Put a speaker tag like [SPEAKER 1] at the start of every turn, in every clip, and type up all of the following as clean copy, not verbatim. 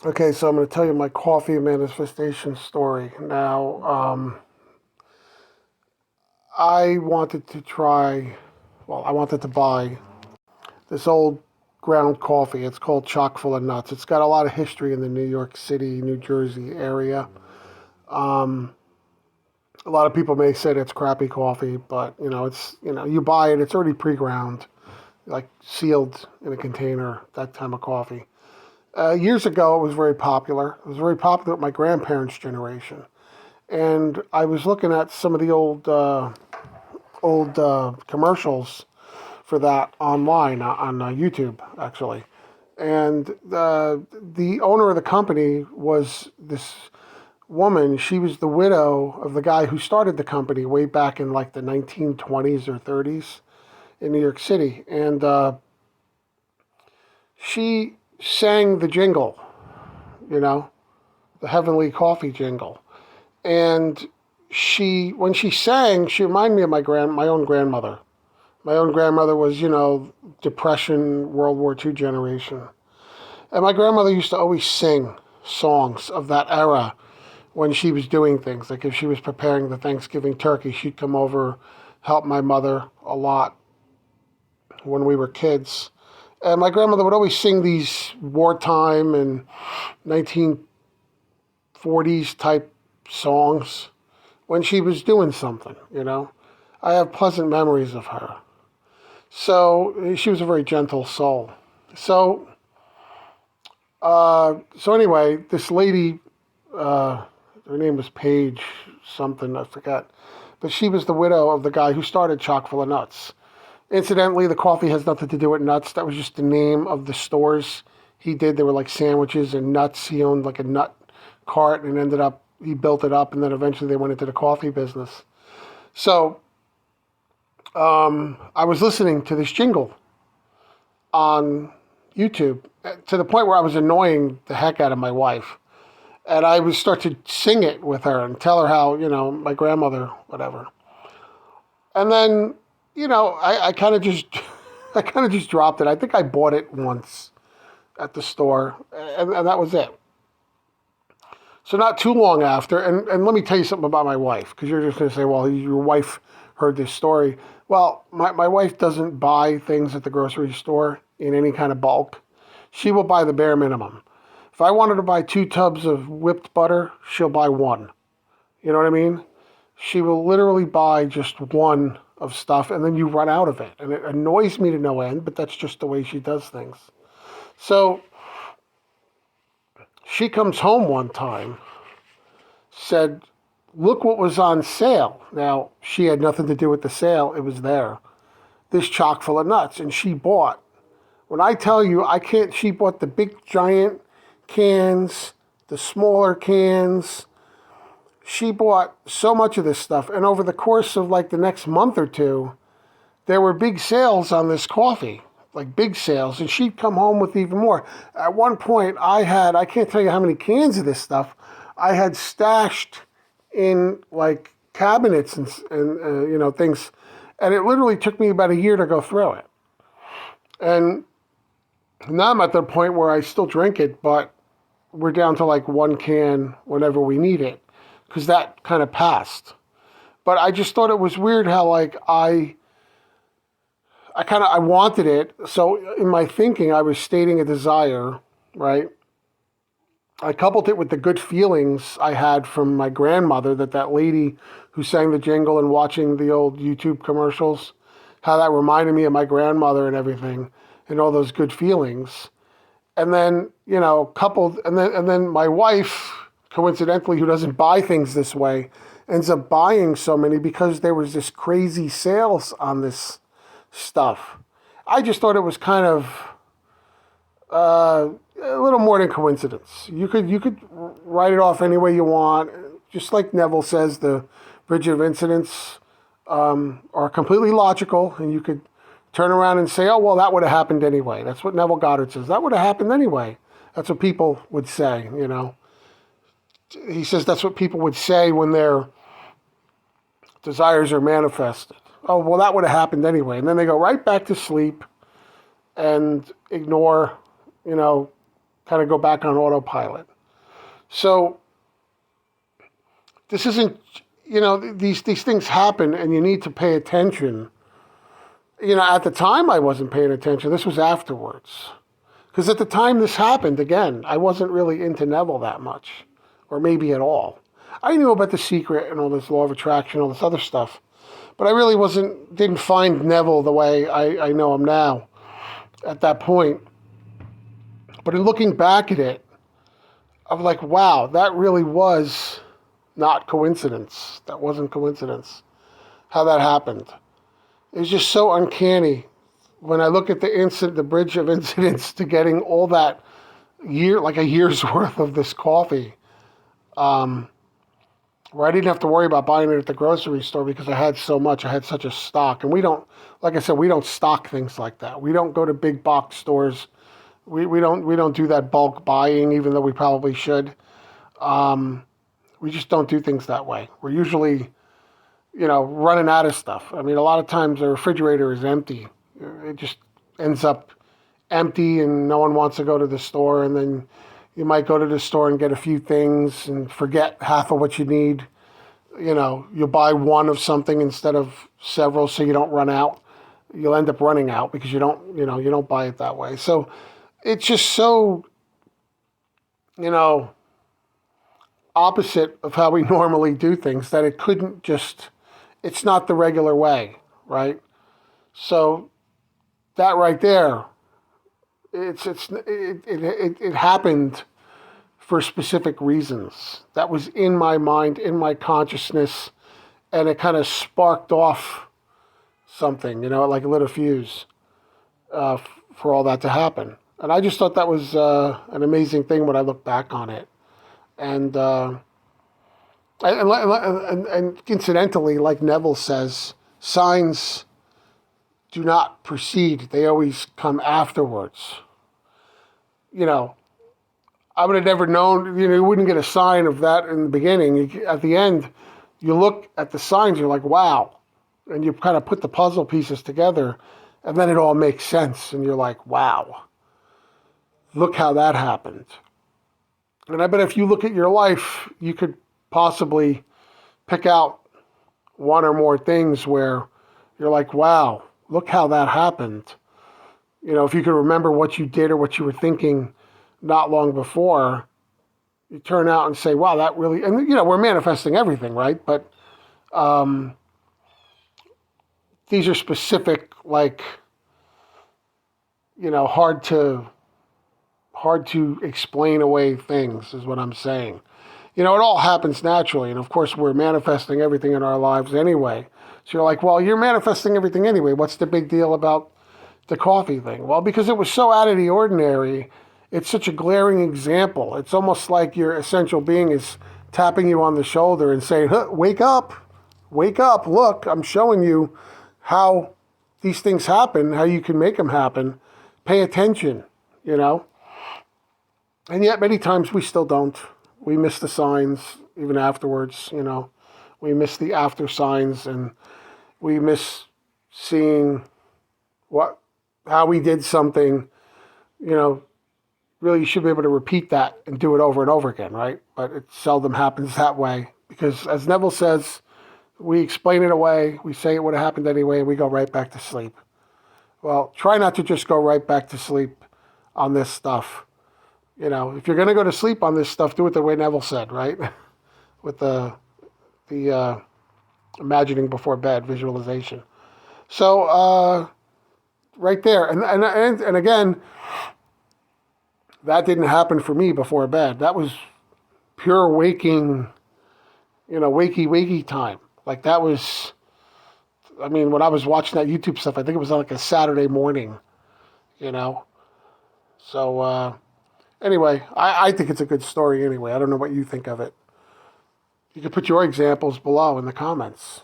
[SPEAKER 1] Okay, so I'm going to tell you my coffee manifestation story. Now, I wanted to try, I wanted to buy this old ground coffee. It's called Chock full of Nuts. It's got a lot of history in the New York City, New Jersey area. Um, a lot of people may say it's crappy coffee, but you buy it, it's already pre-ground, like sealed in a container, that type of coffee. Years ago, it was very popular. It was very popular with my grandparents' generation. And I was looking at some of the old commercials for that online on YouTube, actually. And the owner of the company was this woman. She was the widow of the guy who started the company way back in like the 1920s or 30s in New York City. And she sang the jingle, you know, the Heavenly Coffee jingle. And when she sang, she reminded me of my own grandmother. My own grandmother was, Depression, World War II generation. And my grandmother used to always sing songs of that era when she was doing things. Like if she was preparing the Thanksgiving turkey, she'd come over, help my mother a lot when we were kids. And my grandmother would always sing these wartime and 1940s type songs when she was doing something. I have pleasant memories of her. So she was a very gentle soul. So anyway, this lady, her name was Paige something, I forgot, but she was the widow of the guy who started Chock full of Nuts. Incidentally, the coffee has nothing to do with nuts. That was just the name of the stores he did. They were like sandwiches and nuts. He owned like a nut cart and he built it up, and then eventually they went into the coffee business. So I was listening to this jingle on YouTube to the point where I was annoying the heck out of my wife. And I would start to sing it with her and tell her how, my grandmother, whatever. And then, I kind of just, I kind of just dropped it. I think I bought it once at the store, and that was it. So not too long after, and let me tell you something about my wife, because you're just going to say, well, your wife heard this story. Well, my wife doesn't buy things at the grocery store in any kind of bulk. She will buy the bare minimum. If I wanted to buy 2 tubs of whipped butter, she'll buy one. You know what I mean? She will literally buy just one of stuff, and then you run out of it. And it annoys me to no end, but that's just the way she does things. So she comes home one time, said, look what was on sale. Now, she had nothing to do with the sale. It was there. This chock full of nuts. And she bought. When I tell you, she bought the big giant cans, the smaller cans. She bought so much of this stuff. And over the course of like the next month or two, there were big sales on this coffee. Like big sales. And she'd come home with even more. At one point, I can't tell you how many cans of this stuff I had stashed in like cabinets and things, and it literally took me about a year to go through it. And now I'm at the point where I still drink it, but we're down to like 1 can whenever we need it, because that kind of passed. But I just thought it was weird how like I wanted it, so in my thinking I was stating a desire, right? I coupled it with the good feelings I had from my grandmother, that lady who sang the jingle, and watching the old YouTube commercials, how that reminded me of my grandmother and everything, and all those good feelings. And then, coupled, and then my wife, coincidentally, who doesn't buy things this way, ends up buying so many because there was this crazy sales on this stuff. I just thought it was kind of a little more than coincidence. You could write it off any way you want. Just like Neville says, the bridge of incidents are completely logical, and you could turn around and say, oh, well, that would have happened anyway. That's what Neville Goddard says. That would have happened anyway. That's what people would say, He says that's what people would say when their desires are manifested. Oh, well, that would have happened anyway. And then they go right back to sleep and ignore, kind of go back on autopilot. So this isn't, these things happen and you need to pay attention. At the time I wasn't paying attention. This was afterwards. Because at the time this happened, again, I wasn't really into Neville that much, or maybe at all. I knew about The Secret and all this law of attraction, all this other stuff, but I really didn't find Neville the way I know him now at that point. But in looking back at it, I'm like, wow, that really was not coincidence. That wasn't coincidence, how that happened. It was just so uncanny. When I look at the bridge of incidents to getting all that like a year's worth of this coffee, where I didn't have to worry about buying it at the grocery store because I had so much. I had such a stock. And we don't, like I said, we don't stock things like that. We don't go to big box stores. We don't do that bulk buying, even though we probably should. We just don't do things that way. We're usually, running out of stuff. I mean, a lot of times the refrigerator is empty. It just ends up empty and no one wants to go to the store, and then you might go to the store and get a few things and forget half of what you need. You'll buy one of something instead of several so you don't run out. You'll end up running out because you don't buy it that way. So it's just so, opposite of how we normally do things that it's not the regular way, right? So that right there, it happened for specific reasons. That was in my mind, in my consciousness, and it kind of sparked off something, like a little fuse for all that to happen. And I just thought that was an amazing thing when I look back on it. And incidentally, like Neville says, signs do not precede. They always come afterwards. I would have never known, you wouldn't get a sign of that in the beginning. At the end, you look at the signs, you're like, wow. And you kind of put the puzzle pieces together, and then it all makes sense. And you're like, wow, look how that happened. And I bet if you look at your life, you could possibly pick out one or more things where you're like, wow, look how that happened. If you could remember what you did or what you were thinking not long before, you turn out and say, wow, that really, and we're manifesting everything, right? But these are specific, like, hard to explain away things is what I'm saying. It all happens naturally. And of course, we're manifesting everything in our lives anyway. So you're like, well, you're manifesting everything anyway. What's the big deal about the coffee thing? Well, because it was so out of the ordinary, it's such a glaring example. It's almost like your essential being is tapping you on the shoulder and saying, wake up, look, I'm showing you how these things happen, how you can make them happen. Pay attention, And yet many times we still don't. We miss the signs even afterwards, We miss the after signs, and we miss seeing how we did something, Really, you should be able to repeat that and do it over and over again, right? But it seldom happens that way because, as Neville says, we explain it away, we say it would have happened anyway, and we go right back to sleep. Well, try not to just go right back to sleep on this stuff. If you're going to go to sleep on this stuff, do it the way Neville said, right? With the imagining before bed, visualization. So, right there. And again, that didn't happen for me before bed. That was pure waking, wakey time. Like that was, when I was watching that YouTube stuff, I think it was like a Saturday morning, So, anyway, I think it's a good story anyway. I don't know what you think of it. You can put your examples below in the comments.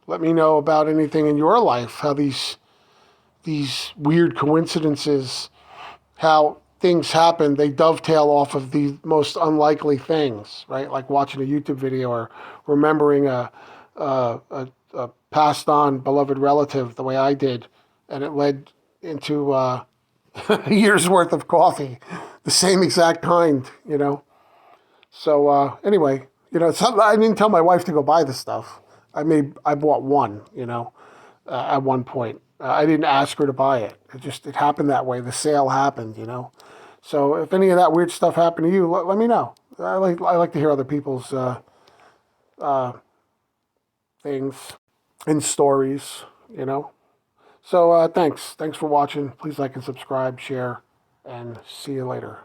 [SPEAKER 1] Let me know about anything in your life, how these weird coincidences, how things happen, they dovetail off of the most unlikely things, right? Like watching a YouTube video or remembering a passed on beloved relative the way I did, and it led into a year's worth of coffee. the same exact kind, So anyway, I didn't tell my wife to go buy the stuff. I bought one, at one point. I didn't ask her to buy it. It happened that way. The sale happened. So if any of that weird stuff happened to you, let me know. I like to hear other people's things and stories. So thanks for watching. Please like and subscribe, share, and see you later.